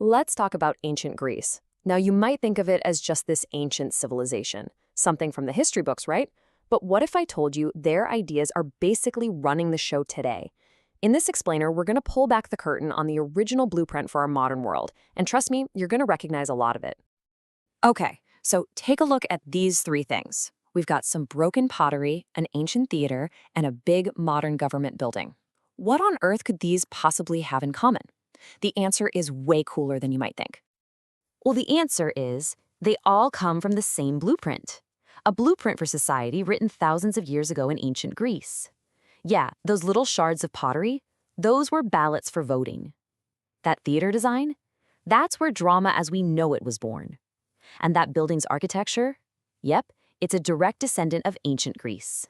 Let's talk about ancient Greece. Now, you might think of it as just this ancient civilization, something from the history books, right? But what if I told you their ideas are basically running the show today? In this explainer, we're going to pull back the curtain on the original blueprint for our modern world, and trust me, you're going to recognize a lot of it. Okay, so take a look at these three things. We've got some broken pottery, an ancient theater, and a big modern government building. What on earth could these possibly have in common? The answer is way cooler than you might think. Well, the answer is they all come from the same blueprint. A blueprint for society written thousands of years ago in ancient Greece. Yeah, those little shards of pottery, those were ballots for voting. That theater design? That's where drama as we know it was born. And that building's architecture? Yep, it's a direct descendant of ancient Greece.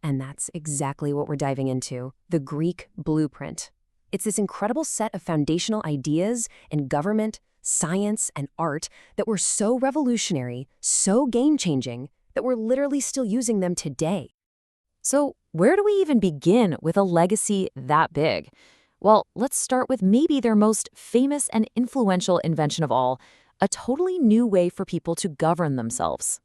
And that's exactly what we're diving into, the Greek blueprint. It's this incredible set of foundational ideas in government, science, and art that were so revolutionary, so game-changing, that we're literally still using them today. So where do we even begin with a legacy that big? Well, let's start with maybe their most famous and influential invention of all, a totally new way for people to govern themselves.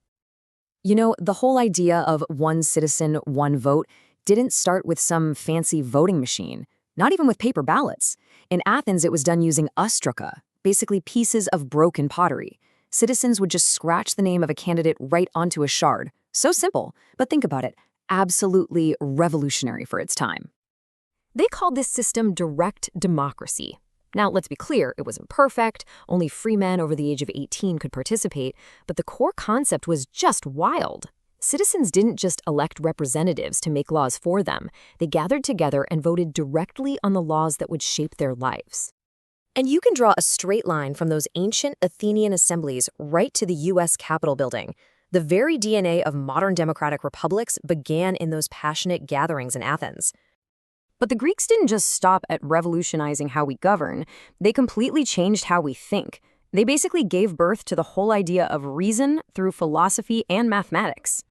You know, the whole idea of one citizen, one vote didn't start with some fancy voting machine, not even with paper ballots. In Athens, it was done using ostraca, basically pieces of broken pottery. Citizens would just scratch the name of a candidate right onto a shard. So simple, but think about it, absolutely revolutionary for its time. They called this system direct democracy. Now, let's be clear, it wasn't perfect, only free men over the age of 18 could participate, but the core concept was just wild. Citizens didn't just elect representatives to make laws for them, they gathered together and voted directly on the laws that would shape their lives. And you can draw a straight line from those ancient Athenian assemblies right to the U.S. Capitol building. The very DNA of modern democratic republics began in those passionate gatherings in Athens. But the Greeks didn't just stop at revolutionizing how we govern, they completely changed how we think. They basically gave birth to the whole idea of reason through philosophy and mathematics.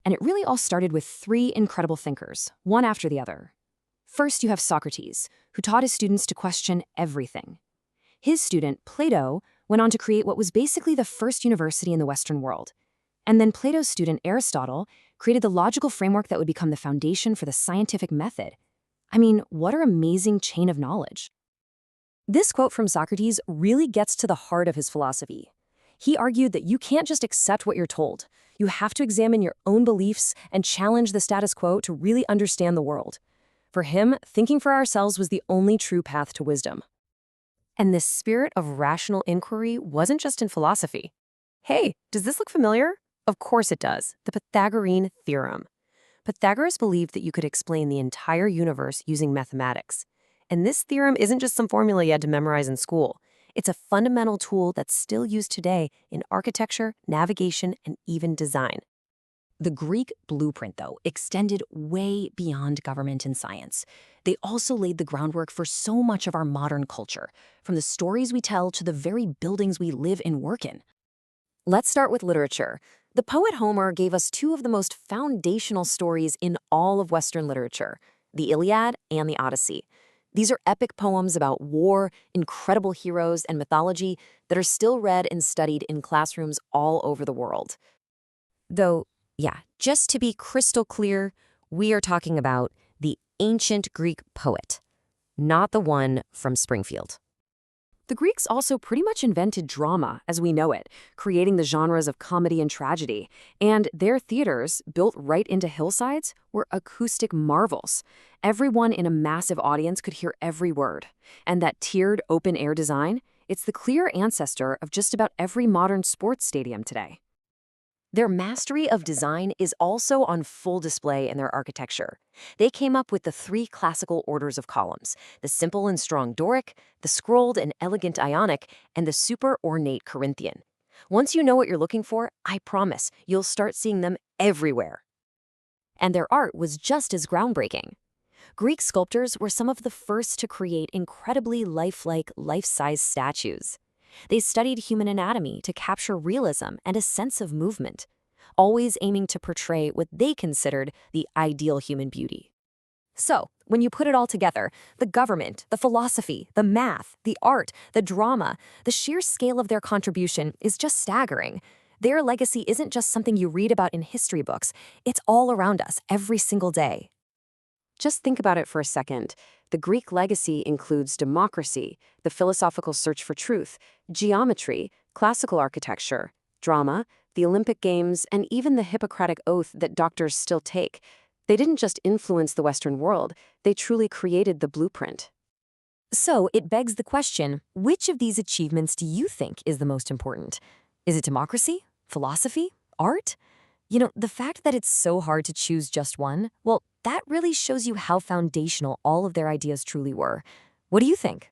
And it really all started with three incredible thinkers, one after the other. First, you have Socrates, who taught his students to question everything. His student, Plato, went on to create what was basically the first university in the Western world. And then Plato's student, Aristotle, created the logical framework that would become the foundation for the scientific method. I mean, what an amazing chain of knowledge. This quote from Socrates really gets to the heart of his philosophy. He argued that you can't just accept what you're told. You have to examine your own beliefs and challenge the status quo to really understand the world. For him, thinking for ourselves was the only true path to wisdom. And this spirit of rational inquiry wasn't just in philosophy. Hey, does this look familiar? Of course it does. The Pythagorean theorem. Pythagoras believed that you could explain the entire universe using mathematics. And this theorem isn't just some formula you had to memorize in school. It's a fundamental tool that's still used today in architecture, navigation, and even design. The Greek blueprint, though, extended way beyond government and science. They also laid the groundwork for so much of our modern culture, from the stories we tell to the very buildings we live and work in. Let's start with literature. The poet Homer gave us two of the most foundational stories in all of Western literature, the Iliad and the Odyssey. These are epic poems about war, incredible heroes, and mythology that are still read and studied in classrooms all over the world. Though, yeah, just to be crystal clear, we are talking about the ancient Greek poet, not the one from Springfield. The Greeks also pretty much invented drama as we know it, creating the genres of comedy and tragedy. And their theaters, built right into hillsides, were acoustic marvels. Everyone in a massive audience could hear every word. And that tiered open-air design, it's the clear ancestor of just about every modern sports stadium today. Their mastery of design is also on full display in their architecture. They came up with the three classical orders of columns, the simple and strong Doric, the scrolled and elegant Ionic, and the super ornate Corinthian. Once you know what you're looking for, I promise you'll start seeing them everywhere. And their art was just as groundbreaking. Greek sculptors were some of the first to create incredibly lifelike, life-size statues. They studied human anatomy to capture realism and a sense of movement, always aiming to portray what they considered the ideal human beauty. So, When you put it all together, the government, the philosophy, the math, the art, the drama, the sheer scale of their contribution is just staggering. Their legacy isn't just something you read about in history books, it's all around us every single day. Just think about it for a second. The Greek legacy includes democracy, the philosophical search for truth, geometry, classical architecture, drama, the Olympic Games, and even the Hippocratic Oath that doctors still take. They didn't just influence the Western world, they truly created the blueprint. So it begs the question, which of these achievements do you think is the most important? Is it democracy? Philosophy? Art? The fact that it's so hard to choose just one, well, that really shows you how foundational all of their ideas truly were. What do you think?